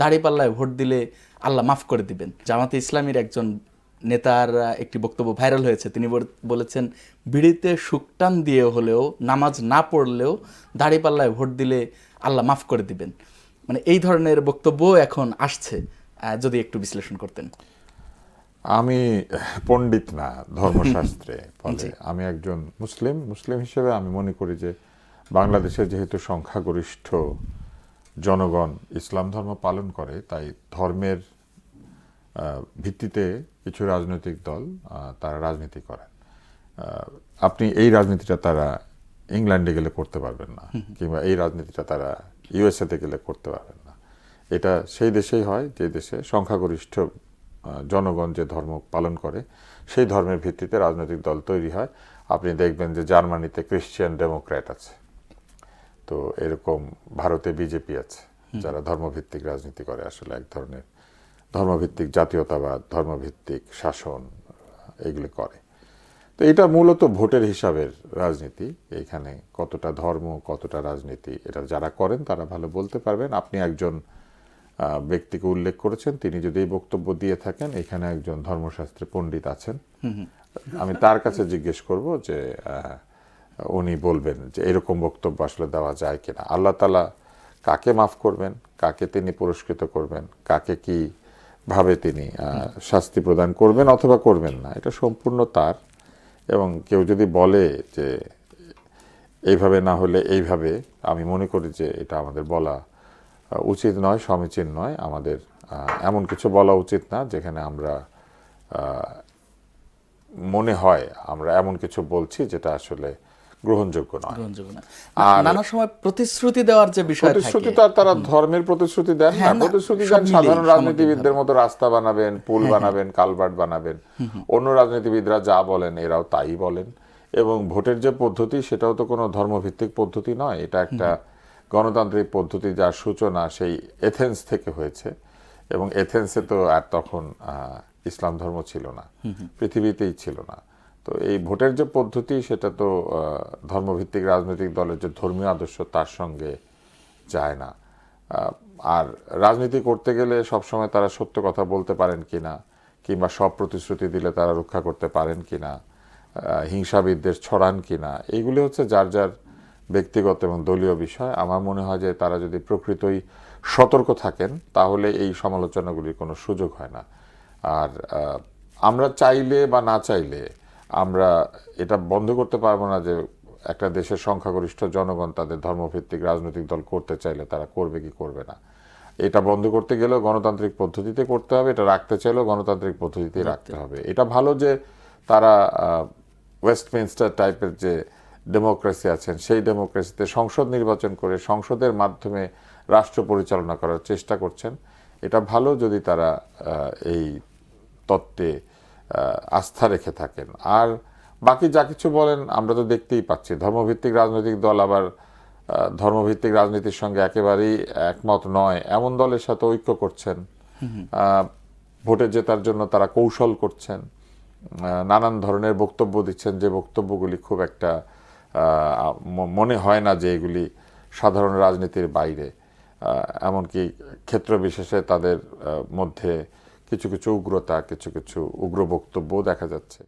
দাঁড়িপাল্লায় vote দিলে আল্লাহ মাফ করে দিবেন। জামাতে ইসলামীর একজন নেতার একটি বক্তব্য ভাইরাল হয়েছে। তিনি বলেছেন, বিড়িতে শুকটান দিয়ে হলেও নামাজ না পড়লেও দাঁড়িপাল্লায় ভোট দিলে আল্লাহ মাফ করে দিবেন। মানে এই ধরনের বক্তব্য এখন আসছে, যদি একটু বিশ্লেষণ করতেন। আমি পণ্ডিত না ধর্মশাস্ত্রে, ফলে আমি একজন মুসলিম হিসেবে আমি মনে করি যে বাংলাদেশে যেহেতু সংখ্যাগরিষ্ঠ জনগণ ইসলাম ধর্ম পালন করে, তাই ধর্মের ভিত্তিতে কিছু রাজনৈতিক দল তারা রাজনীতি করেন। আপনি এই রাজনীতিটা তারা ইংল্যান্ডে গেলে করতে পারবেন না, কিংবা এই রাজনীতিটা তারা ইউএসএতে গেলে করতে পারবেন না। এটা সেই দেশেই হয় যে দেশে সংখ্যাগরিষ্ঠ জনগণ যে ধর্ম পালন করে সেই ধর্মের ভিত্তিতে রাজনৈতিক দল তৈরি হয়। আপনি দেখবেন যে জার্মানিতে ক্রিশ্চিয়ান ডেমোক্র্যাট আছে, তো এরকম ভারতে বিজেপি আছে, যারা ধর্মভিত্তিক রাজনীতি করে, আসলে এক ধরনের ধর্মভিত্তিক জাতীয়তাবাদ, ধর্মভিত্তিক শাসন এগুলি করে। তো এটা মূলত ভোটের হিসাবের রাজনীতি। এইখানে কতটা ধর্ম কতটা রাজনীতি এটা যারা করেন তারা ভালো বলতে পারবেন। আপনি একজন ব্যক্তিকে উল্লেখ করেছেন, তিনি যদি এই বক্তব্য দিয়ে থাকেন, এখানে একজন ধর্মশাস্ত্রে পণ্ডিত আছেন, আমি তার কাছে জিজ্ঞেস করব যে উনি বলবেন যে এরকম বক্তব্য আসলে দেওয়া যায় কিনা। আল্লাহ তাআলা কাকে মাফ করবেন, কাকে তিনি পুরস্কৃত করবেন, কাকে কি ভাবে তিনি শাস্তি প্রদান করবেন অথবা করবেন না, এটা সম্পূর্ণ তার। এবং কেউ যদি বলে যে এইভাবে না হলে এইভাবে, আমি মনে করি যে এটা আমাদের বলা উচিত নয়, সমীচীন নয়। আমাদের এমন কিছু বলা উচিত না যেখানে আমরা মনে হয় আমরা এমন কিছু বলছি যেটা আসলে গ্রহণযোগ্য নয়। আর নানা সময় প্রতিশ্রুতি দেওয়ার যে বিষয় থাকে, প্রতিশ্রুতি তো আর তারা ধর্মের প্রতিশ্রুতি দেন না, প্রতিশ্রুতি দেন সাধারণ রাজনীতিবিদদের মতো রাস্তা বানাবেন, পুল বানাবেন, কালভার্ট বানাবেন। অন্য রাজনীতিবিদরা যা বলেন এরাও তাই বলেন। এবং ভোটের যে পদ্ধতি সেটাও তো কোনো ধর্মভিত্তিক পদ্ধতি নয়, এটা একটা গণতান্ত্রিক পদ্ধতি যার সূচনা সেই এথেন্স থেকে হয়েছে। এবং এথেন্সে তো আর তখন ইসলাম ধর্ম ছিল না, পৃথিবীতেই ছিল না। তো এই ভোটের যে পদ্ধতি সেটা তো ধর্মভিত্তিক রাজনৈতিক দলের যে ধর্মীয় আদর্শ তার সঙ্গে যায় না। আর রাজনীতি করতে গেলে সবসময় তারা সত্য কথা বলতে পারেন কিনা, কিংবা সব প্রতিশ্রুতি দিলে তারা রক্ষা করতে পারেন কিনা, হিংসা বিদ্বেষ ছড়ান কিনা, এইগুলি হচ্ছে যার যার ব্যক্তিগত এবং দলীয় বিষয়। আমার মনে হয় যে তারা যদি প্রকৃতই সতর্ক থাকেন তাহলে এই সমালোচনাগুলির কোনো সুযোগ হয় না। আর আমরা চাইলে বা না চাইলে আমরা এটা বন্ধ করতে পারবো না যে একটা দেশের সংখ্যাগরিষ্ঠ জনগণ তাদের ধর্মভিত্তিক রাজনৈতিক দল করতে চাইলে তারা করবে কি করবে না। এটা বন্ধ করতে গেলেও গণতান্ত্রিক পদ্ধতিতে করতে হবে, এটা রাখতে চাইলেও গণতান্ত্রিক পদ্ধতিতেই রাখতে হবে। এটা ভালো যে তারা ওয়েস্টমিনস্টার টাইপের যে ডেমোক্রেসি আছেন সেই ডেমোক্রেসিতে সংসদ নির্বাচন করে সংসদের মাধ্যমে রাষ্ট্র পরিচালনা করার চেষ্টা করছেন। এটা ভালো যদি তারা এই তত্ত্বে আস্থা রেখে থাকেন। আর বাকি যা কিছু বলেন আমরা তো দেখতেই পাচ্ছি, ধর্মভিত্তিক রাজনৈতিক দল আবার ধর্মভিত্তিক রাজনীতির সঙ্গে একেবারেই একমত নয় এমন দলের সাথে ঐক্য করছেন, ভোটে জেতার জন্য তারা কৌশল করছেন, নানান ধরনের বক্তব্য দিচ্ছেন, যে বক্তব্যগুলি খুব একটা মনে হয় না যে এগুলি সাধারণ রাজনীতির বাইরে। এমনকি ক্ষেত্র বিশেষে তাদের মধ্যে কিছু কিছু উগ্রতা, কিছু কিছু উগ্র বক্তব্য দেখা যাচ্ছে।